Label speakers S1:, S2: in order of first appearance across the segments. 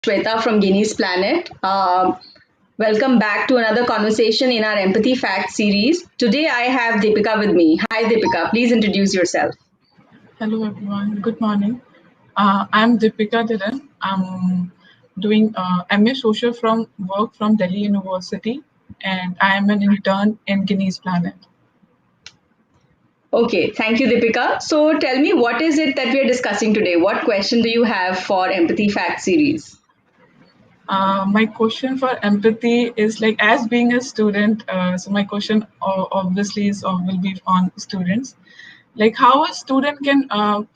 S1: Shweta from Guinea's Planet. Welcome back to another conversation in our Empathy Fact series. Today I have Deepika with me. Hi Deepika, please introduce yourself.
S2: Hello everyone, good morning. I'm Deepika Today. I'm doing MA Social from work from Delhi University, and I am an intern in Guinea's Planet.
S1: Okay, thank you Deepika. So tell me, what is it that we are discussing today? What question do you have for Empathy Fact series?
S2: My question for empathy is like, as being a student, so my question obviously is will be on students, like how a student can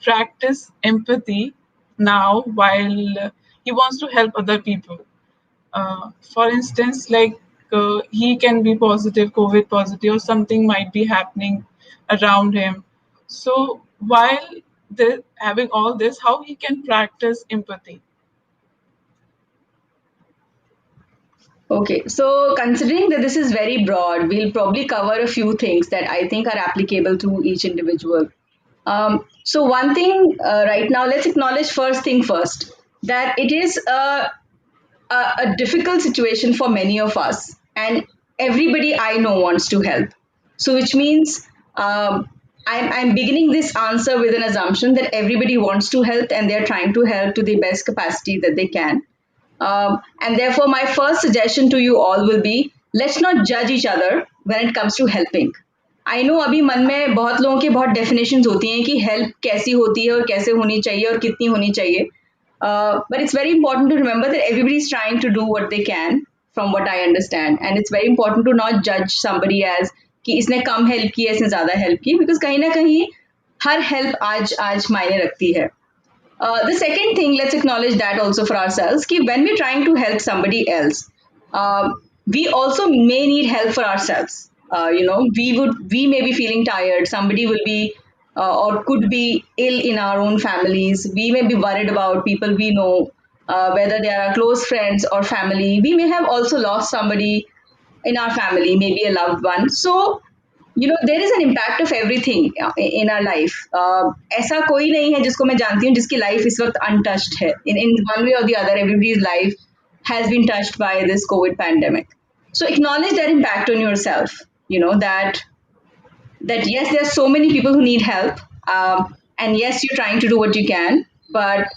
S2: practice empathy now while he wants to help other people. For instance, like he can be positive, COVID positive, or something might be happening around him. So while having all this, how he can practice empathy?
S1: Okay, so considering that this is very broad, we'll probably cover a few things that I think are applicable to each individual. So one thing right now, let's acknowledge first thing first that it is a difficult situation for many of us, and everybody I know wants to help. So which means I'm beginning this answer with an assumption that everybody wants to help and they're trying to help to the best capacity that they can. And therefore, my first suggestion to you all will be let's not judge each other when it comes to helping. I know अभी मन में बहुत लोगों की बहुत definitions होती हैं कि हेल्प कैसी होती है और कैसे होनी चाहिए और कितनी होनी चाहिए but it's very important to remember that everybody is trying to do what they can from what I understand, and it's very important to not judge somebody as कि इसने कम हेल्प की है इसने ज़्यादा हेल्प की, because कहीं ना कहीं हर हेल्प आज आज मायने रखती है. The second thing, let's acknowledge that also for ourselves, कि when we're trying to help somebody else, we also may need help for ourselves. We may be feeling tired. Somebody will be or could be ill in our own families. We may be worried about people we know, whether they are our close friends or family. We may have also lost somebody in our family, maybe a loved one. So there is an impact of everything in our life. ऐसा कोई नहीं है जिसको मैं जानती हूँ जिसकी life इस वक्त untouched है. In one way or the other, everybody's life has been touched by this COVID pandemic. So acknowledge that impact on yourself. That yes, there are so many people who need help, and yes, you're trying to do what you can, but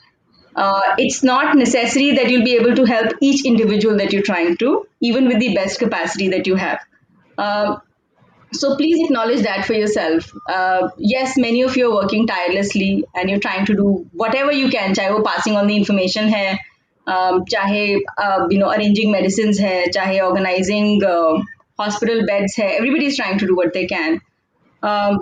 S1: it's not necessary that you'll be able to help each individual that you're trying to, even with the best capacity that you have. Uh, so please acknowledge that for yourself. Yes, many of you are working tirelessly and you're trying to do whatever you can, चाहे वो passing on the information है, चाहे arranging medicines है, चाहे organizing hospital beds है. Everybody is trying to do what they can. Um,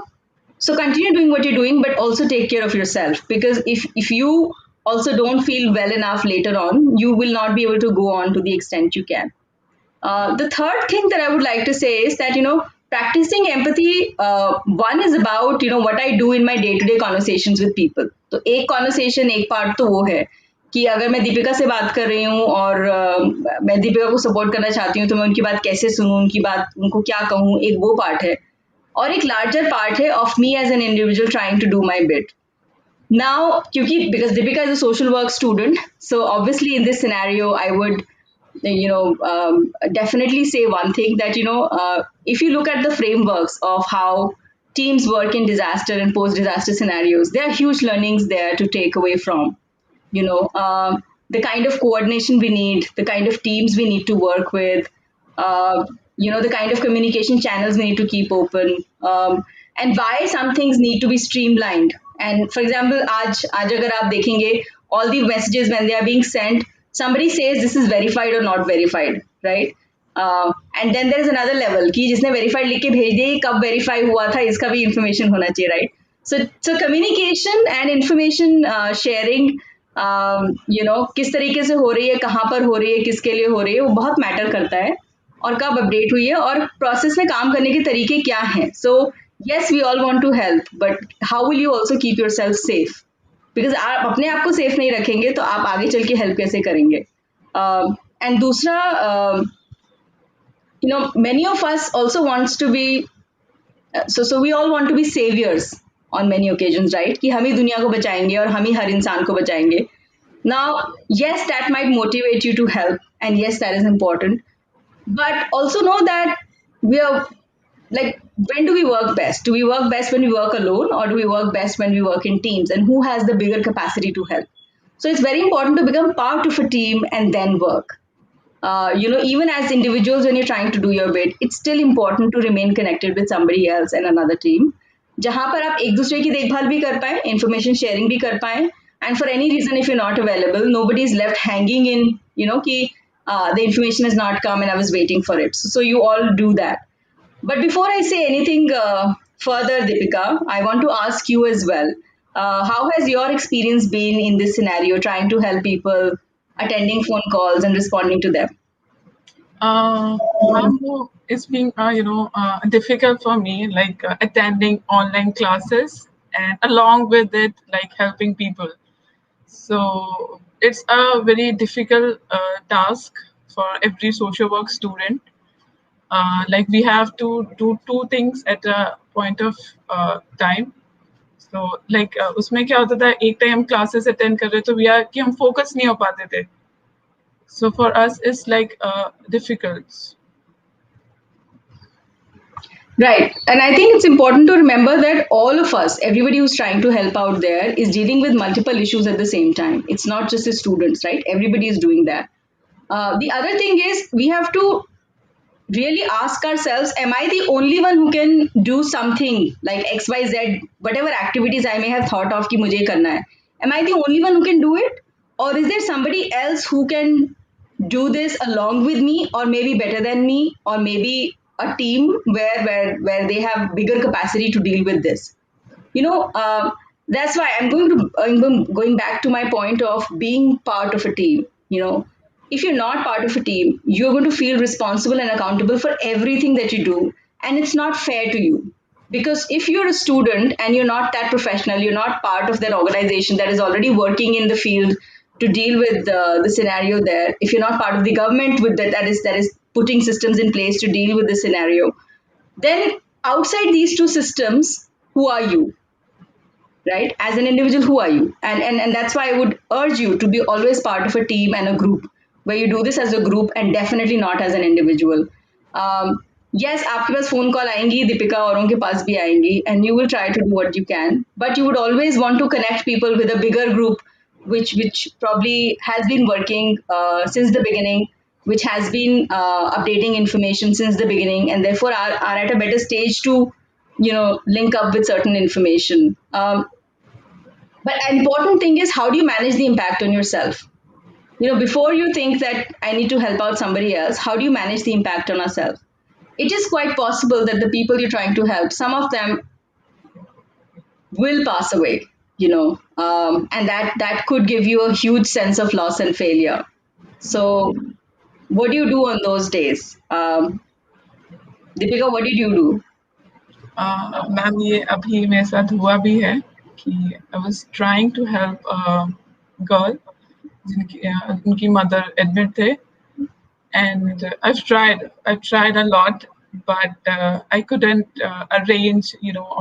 S1: so continue doing what you're doing, but also take care of yourself, because if you also don't feel well enough later on, you will not be able to go on to the extent you can. The third thing that I would like to say is that practicing empathy. One is about what I do in my day-to-day conversations with people. तो एक conversation एक part तो वो है कि अगर मैं दीपिका से बात कर रही हूँ और मैं दीपिका को सपोर्ट करना चाहती हूँ तो मैं उनकी बात कैसे सुनूँ, उनकी बात उनको क्या कहूँ, एक वो पार्ट है. और एक लार्जर पार्ट है of me as an individual trying to do my bit. Now, क्योंकि because Deepika is a social work student, so obviously in this scenario, I would definitely say one thing that if you look at the frameworks of how teams work in disaster and post-disaster scenarios, there are huge learnings there to take away from. The kind of coordination we need, the kind of teams we need to work with, the kind of communication channels we need to keep open, and why some things need to be streamlined. And for example, आज अगर आप देखेंगे, all the messages when they are being sent, somebody says this is verified or not verified, right? And then there is another level कि जिसने verified लिख के भेज दिया, ये कब verify हुआ था, इसका भी information होना चाहिए, right? So communication and information sharing, किस तरीके से हो रही है, कहाँ पर हो रही है, किसके लिए हो रही है, वो बहुत मैटर करता है. और कब अपडेट हुई है और प्रोसेस में काम करने के तरीके क्या हैं. So yes, we all want to help, but how will you also keep yourself safe, because आप अपने आप को सेफ नहीं रखेंगे तो आप आगे चल के हेल्प कैसे करेंगे. एंड दूसरा, many of us also wants to be, so we all want to be saviors on many occasions, right? कि हम ही दुनिया को बचाएंगे और हम ही हर इंसान को बचाएंगे. Now, yes, that might motivate you to help, and yes, that is important. But also know that we are like, when do we work best? Do we work best when we work alone, or do we work best when we work in teams? And who has the bigger capacity to help? So it's very important to become part of a team and then work. Even as individuals, when you're trying to do your bit, it's still important to remain connected with somebody else and another team, जहां पर आप एक दूसरे की देखभाल भी कर पाए, information sharing भी कर पाए, and for any reason if you're not available, nobody is left hanging in, कि the information has not come and I was waiting for it. So you all do that. But before I say anything further, Deepika, I want to ask you as well. How has your experience been in this scenario, trying to help people, attending phone calls and responding to them?
S2: Ma'am, it's been difficult for me, like attending online classes and along with it, like helping people. So it's a very difficult task for every social work student. Like we have to do two things at a point of time. So like उसमें क्या होता था, एक time classes attend कर रहे तो we are कि हम फोकस नहीं हो पाते थे. So for us it's like difficult.
S1: Right. And I think it's important to remember that all of us, everybody who's trying to help out there, is dealing with multiple issues at the same time. It's not just the students, right? Everybody is doing that. The other thing is we have to really ask ourselves, am I the only one who can do something like XYZ, whatever activities I may have thought of ki mujhe karna hai? Am I the only one who can do it? Or is there somebody else who can do this along with me, or maybe better than me, or maybe a team where they have bigger capacity to deal with this? you know that's why I'm going back to my point of being part of a team. If you're not part of a team, you're going to feel responsible and accountable for everything that you do, and it's not fair to you, because if you're a student and you're not that professional, you're not part of that organization that is already working in the field to deal with the scenario there. If you're not part of the government with that is putting systems in place to deal with the scenario, then outside these two systems, who are you? Right? As an individual, who are you? And that's why I would urge you to be always part of a team and a group, where you do this as a group and definitely not as an individual. um, yes, आपके पास phone call आएंगी, दीपिका औरों के पास भी आएंगी, and you will try to do what you can, but you would always want to connect people with a bigger group, which probably has been working since the beginning, which has been updating information since the beginning, and therefore are at a better stage to link up with certain information. But an important thing is, how do you manage the impact on yourself? Before you think that I need to help out somebody else, how do you manage the impact on ourselves? It is quite possible that the people you're trying to help, some of them will pass away, and that could give you a huge sense of loss and failure. So, what do you do on those days? Deepika, what did you do?
S2: Ma'am ये अभी मेरे साथ हुआ भी है कि I was trying to help girl जिनकी उनकी मदर एडमिट थे and I've tried a lot, but I couldn't arrange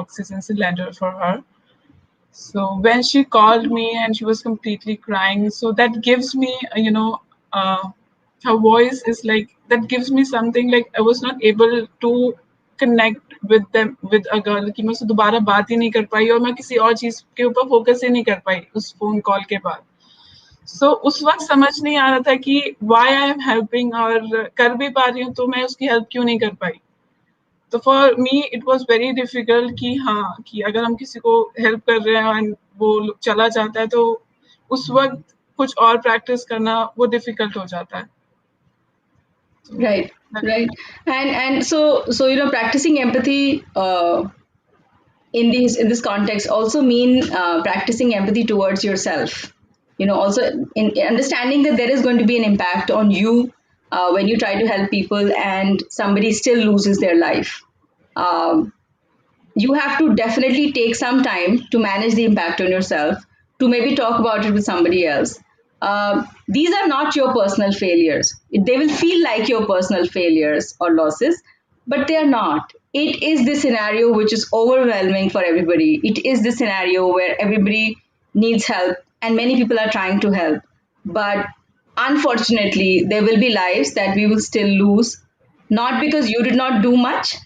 S2: oxygen cylinder for her. So when she called me and she was completely crying, so that gives me uh, her voice is like that gives me something, like I was not able to connect with a girl कि मैं उससे दोबारा बात ही नहीं कर पाई और मैं किसी और चीज के ऊपर फोकस ही नहीं कर पाई उस फोन कॉल के बाद. सो उस वक्त समझ नहीं आ रहा था कि वाई आई एम हेल्पिंग, और कर भी पा रही हूँ तो मैं उसकी हेल्प क्यों नहीं कर पाई. तो for me it was very difficult कि हाँ कि अगर हम किसी को हेल्प कर रहे हैं एंड वो चला जाता है तो उस वक्त कुछ और प्रैक्टिस करना वो डिफिकल्ट हो जाता है.
S1: Right, right. And so practicing empathy in this context also mean practicing empathy towards yourself. Also in understanding that there is going to be an impact on you when you try to help people and somebody still loses their life. um, you have to definitely take some time to manage the impact on yourself, to maybe talk about it with somebody else. These are not your personal failures. They will feel like your personal failures or losses, but they are not. It is the scenario which is overwhelming for everybody. It is the scenario where everybody needs help and many people are trying to help. But unfortunately, there will be lives that we will still lose, not because you did not do much,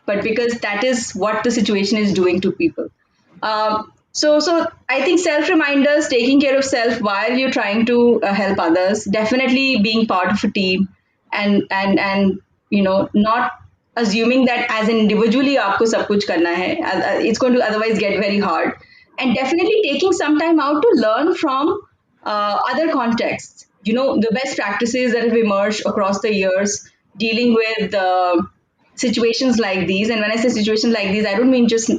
S1: but because that is what the situation is doing to people. So I think self reminders, taking care of self while you're trying to help others, definitely being part of a team, and not assuming that as an individually आपको सब कुछ करना है. It's going to otherwise get very hard. And definitely taking some time out to learn from other contexts. The best practices that have emerged across the years dealing with situations like these. And when I say situations like these, I don't mean just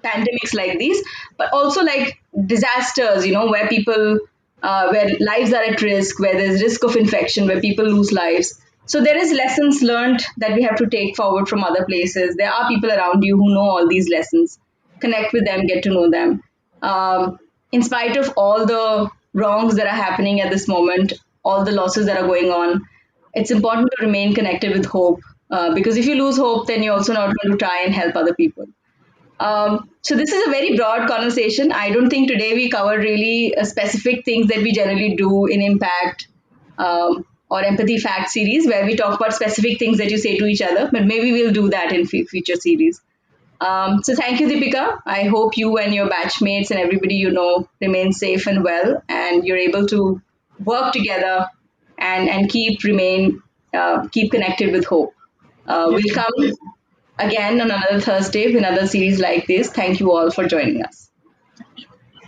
S1: pandemics like these, but also like disasters, where people, where lives are at risk, where there's risk of infection, where people lose lives. So there is lessons learned that we have to take forward from other places. There are people around you who know all these lessons. Connect with them, get to know them. In spite of all the wrongs that are happening at this moment, all the losses that are going on, it's important to remain connected with hope. Because if you lose hope, then you're also not going to try and help other people. So this is a very broad conversation. I don't think today we covered really specific things that we generally do in Impact or Empathy Fact series, where we talk about specific things that you say to each other. But maybe we'll do that in future series. So thank you, Deepika. I hope you and your batchmates and everybody remain safe and well, and you're able to work together and keep connected with hope.
S2: Yes,
S1: We'll
S2: ma'am.
S1: come again on another Thursday with another series like this. Thank you all for joining us.